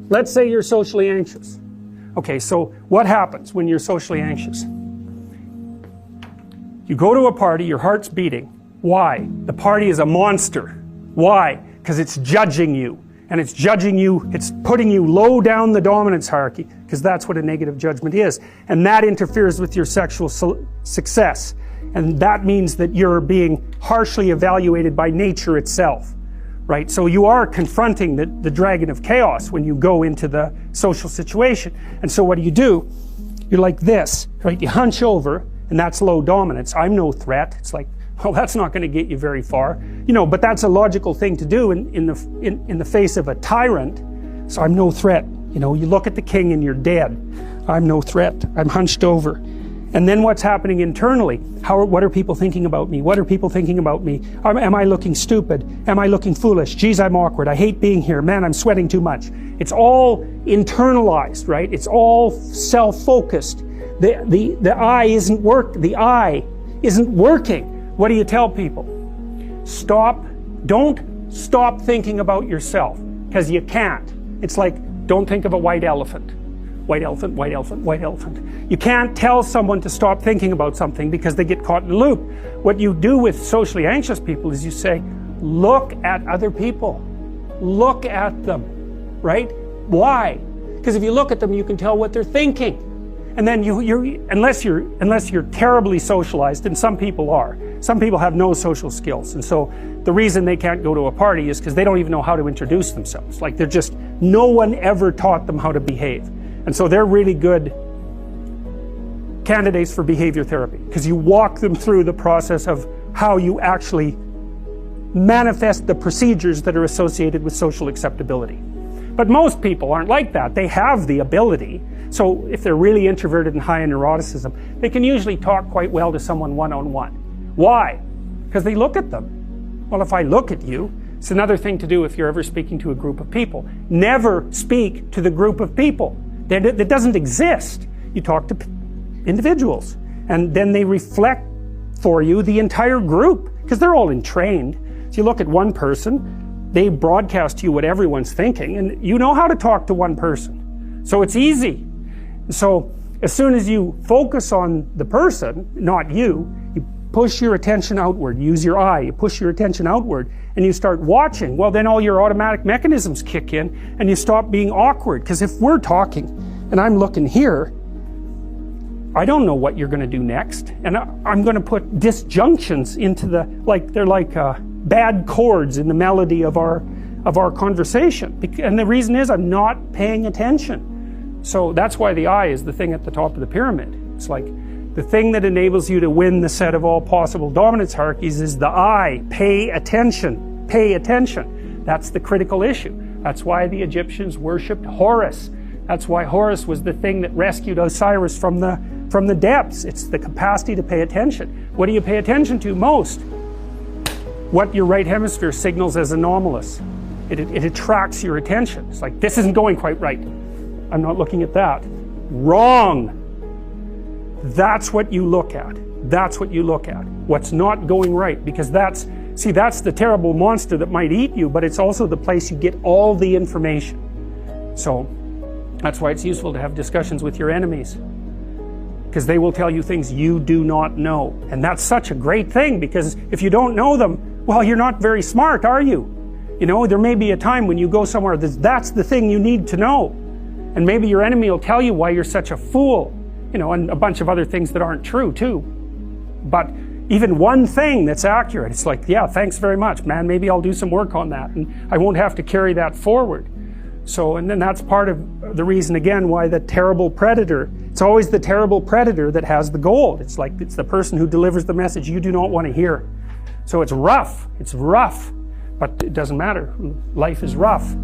let's say you're socially anxious. Okay, so what happens when you're socially anxious? You go to a party, your heart's beating. Why? The party is a monster. Why? Because it's judging you. And it's judging you, it's putting you low down the dominance hierarchy, because that's what a negative judgment is. And that interferes with your sexual success. And that means that you're being harshly evaluated by nature itself. Right? So you are confronting the dragon of chaos when you go into the social situation. And so what do? You're like this, right? You hunch over, and that's low dominance. I'm no threat. It's like, well, that's not going to get you very far. You know, but that's a logical thing to do in the face of a tyrant. So I'm no threat. You know, you look at the king and you're dead. I'm no threat. I'm hunched over. And then what's happening internally? What are people thinking about me? What are people thinking about me? Am I looking stupid? Am I looking foolish? Geez, I'm awkward. I hate being here. Man, I'm sweating too much. It's all internalized, right? It's all self-focused. The eye isn't working. What do you tell people? Don't stop thinking about yourself, because you can't. It's like, don't think of a white elephant. White elephant, white elephant, white elephant. You can't tell someone to stop thinking about something because they get caught in a loop. What you do with socially anxious people is you say, look at other people. Look at them, right? Why? Because if you look at them, you can tell what they're thinking. And then unless you're terribly socialized, and some people are. Some people have no social skills. And so the reason they can't go to a party is because they don't even know how to introduce themselves. Like no one ever taught them how to behave. And so they're really good candidates for behavior therapy, because you walk them through the process of how you actually manifest the procedures that are associated with social acceptability. But most people aren't like that. They have the ability. So if they're really introverted and high in neuroticism, they can usually talk quite well to someone one-on-one. Why? Because they look at them. Well, if I look at you, it's another thing to do if you're ever speaking to a group of people. Never speak to the group of people. That doesn't exist. You talk to individuals, and then they reflect for you the entire group, because they're all entrained. So you look at one person, they broadcast to you what everyone's thinking, and you know how to talk to one person. So it's easy. So as soon as you focus on the person, not you, you push your attention outward, use your eye, you push your attention outward, and you start watching. Well, then all your automatic mechanisms kick in, and you stop being awkward. Because if we're talking and I'm looking here, I don't know what you're going to do next, and I'm going to put disjunctions into they're like bad chords in the melody of our conversation. And the reason is I'm not paying attention. So that's why the eye is the thing at the top of the pyramid. It's like the thing that enables you to win the set of all possible dominance hierarchies is the eye. Pay attention. Pay attention. That's the critical issue. That's why the Egyptians worshipped Horus. That's why Horus was the thing that rescued Osiris from the depths. It's the capacity to pay attention. What do you pay attention to most? What your right hemisphere signals as anomalous. It attracts your attention. It's like, this isn't going quite right. I'm not looking at that. Wrong. That's what you look at. That's what you look at. What's not going right. Because that's the terrible monster that might eat you, but it's also the place you get all the information. So that's why it's useful to have discussions with your enemies, because they will tell you things you do not know. And that's such a great thing, because if you don't know them, well, you're not very smart, are you? You know, there may be a time when you go somewhere that's the thing you need to know. And maybe your enemy will tell you why you're such a fool, you know, and a bunch of other things that aren't true too. But even one thing that's accurate, it's like, yeah, thanks very much, man. Maybe I'll do some work on that, and I won't have to carry that forward. So, and then that's part of the reason, again, why the terrible predator, it's always the terrible predator that has the gold. It's like, it's the person who delivers the message you do not want to hear. So it's rough, but it doesn't matter. Life is rough.